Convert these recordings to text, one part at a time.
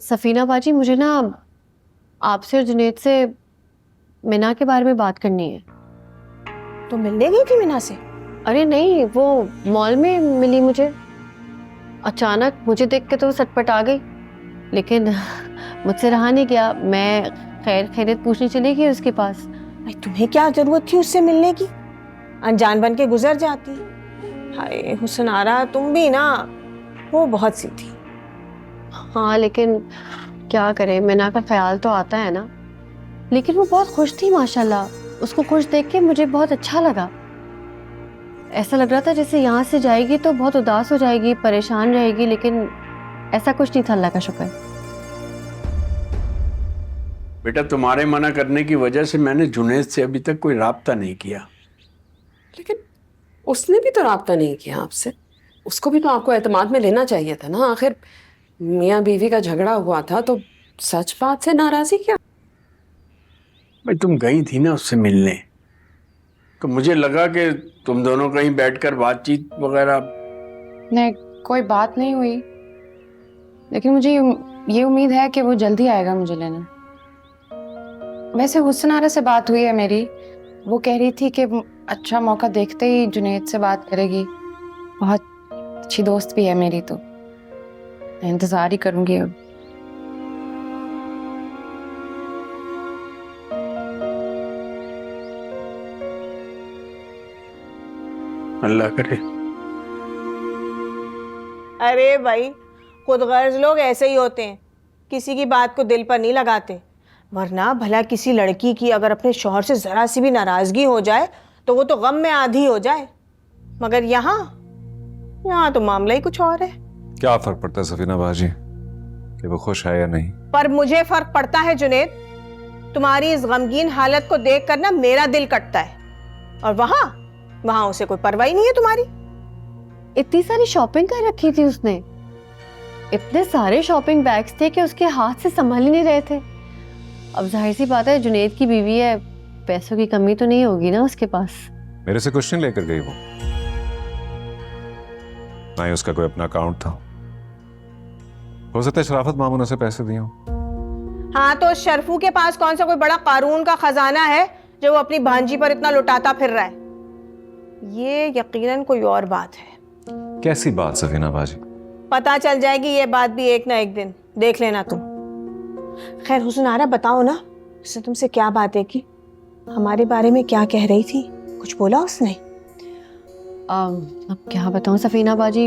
सफीना बाजी, मुझे ना आपसे और जुनेद से मिना के बारे में बात करनी है। तो मिलने गई थी मीना से? अरे नहीं, वो मॉल में मिली मुझे। अचानक मुझे देख के तो वो सटपट आ गई, लेकिन मुझसे रहा नहीं गया। मैं खैर खैरियत पूछने चली गई उसके पास। भाई तुम्हें क्या जरूरत थी उससे मिलने की? अनजान बन के गुजर जाती। हाय हुस्नारा, तुम भी ना, वो बहुत सी थी। हाँ, लेकिन क्या करें, मिना का ख्याल तो आता है ना। लेकिन वो बहुत खुश थी माशाल्लाह। उसको खुश देख के मुझे बहुत अच्छा लगा। ऐसा लग रहा था जैसे यहाँ से जाएगी तो बहुत उदास हो जाएगी, परेशान रहेगी, लेकिन ऐसा कुछ नहीं था, अल्लाह का शुक्र। बेटा, तुम्हारे मना करने की वजह से मैंने जुनैद से अभी तक कोई राब्ता नहीं किया। लेकिन उसने भी तो राब्ता नहीं किया आपसे। उसको भी तो आपको एतमाद में लेना चाहिए था ना। आखिर मियाँ बीवी का झगड़ा हुआ था तो सच बात से नाराजगी क्या? भाई, तुम गई थी ना उससे मिलने, तो मुझे लगा कि तुम दोनों कहीं बैठकर बातचीत वगैरह। नहीं, कोई बात नहीं हुई, लेकिन मुझे ये उम्मीद है कि वो जल्दी आएगा मुझे लेने। वैसे हुस्नारा से बात हुई है मेरी। वो कह रही थी कि अच्छा मौका देखते ही जुनैद से बात करेगी। बहुत अच्छी दोस्त भी है मेरी, तो मैं इंतजार ही करूंगी अब। अल्लाह करे। अरे भाई, खुदगर्ज लोग ऐसे ही होते हैं, किसी की बात को दिल पर नहीं लगाते। वरना भला किसी लड़की की अगर अपने शौहर से जरा सी भी नाराजगी हो जाए तो वो तो गम में आधी हो जाए। मगर यहाँ यहाँ तो मामला ही कुछ और है। क्या फर्क पड़ता है सफीना बाजी कि वो खुश है या नहीं? पर मुझे फर्क पड़ता है जुनेद। तुम्हारी इस गमगीन हालत को देख कर ना मेरा दिल कटता है। और वहां वहां उसे कोई परवाह ही नहीं है तुम्हारी। इतनी सारी शॉपिंग कर रखी थी उसने। इतने सारे शॉपिंग बैग्स थे कि उसके हाथ से संभल ही नहीं रहे थे। अब जाहिर सी बात है, जुनेद की बीवी है, पैसों की कमी तो नहीं होगी ना उसके पास। मेरे से कुछ नहीं लेकर गई वो, ना ही उसका कोई अपना अकाउंट था। हो सकता है शराफत मामू ने उसे पैसे दिए हों। हाँ, तो शरफू के पास कौन सा कोई बड़ा कारून का खजाना है जो वो अपनी भांजी पर इतना लुटाता फिर रहा है? ये यकीनन कोई और बात है। कैसी बात सफीना बाजी? पता चल जाएगी ये बात भी एक ना एक दिन, देख लेना तुम। खैर हुस्नारा, बताओ ना, उसने तुमसे क्या बातें की? हमारे बारे में क्या कह रही थी? कुछ बोला उसने? अब क्या बताऊं सफीना बाजी,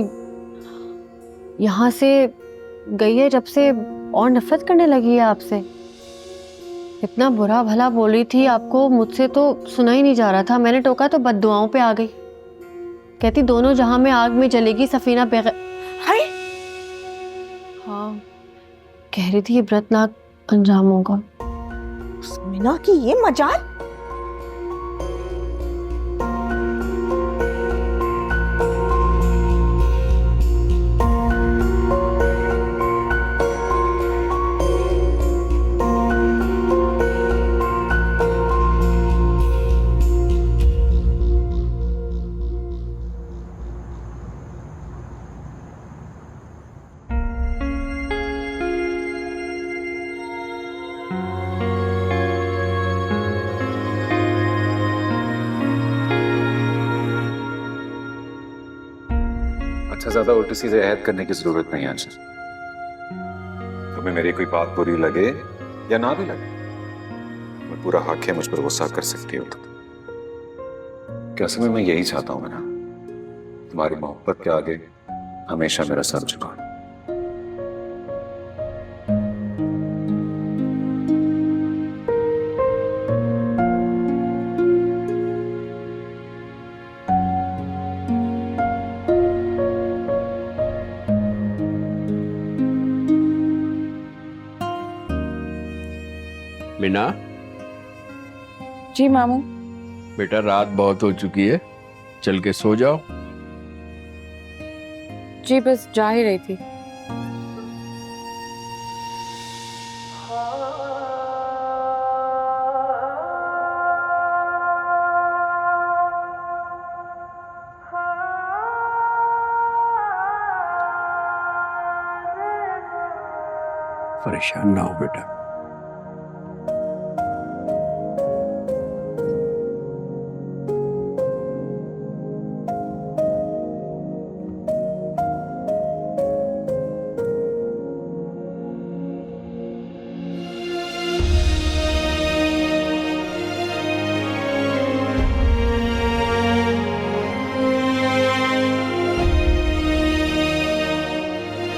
यहाँ से गई है जब से और नफरत करने लगी है आपसे। इतना बुरा भला बोली थी आपको, मुझसे तो सुना ही नहीं जा रहा था। मैंने टोका तो बद्दुआओं पे आ गई। कहती दोनों जहां में आग में जलेगी सफीना पे। हाय, हाँ, कह रही थी इबरतनाक अंजाम होगा। मीना की ये मजाल। अच्छा, ज्यादा उल्टी सीधे ऐद करने की जरूरत नहीं है। आज तुम्हें मेरी कोई बात बुरी लगे या ना भी लगे, मैं पूरा हक है मुझ पर गुस्सा कर सकती हो। क्या समय मैं यही चाहता हूं ना, तुम्हारी मोहब्बत के आगे हमेशा मेरा सर झुकाना। मीना, जी मामू। बेटा, रात बहुत हो चुकी है, चल के सो जाओ। जी बस जा ही रही थी। परेशान ना हो बेटा।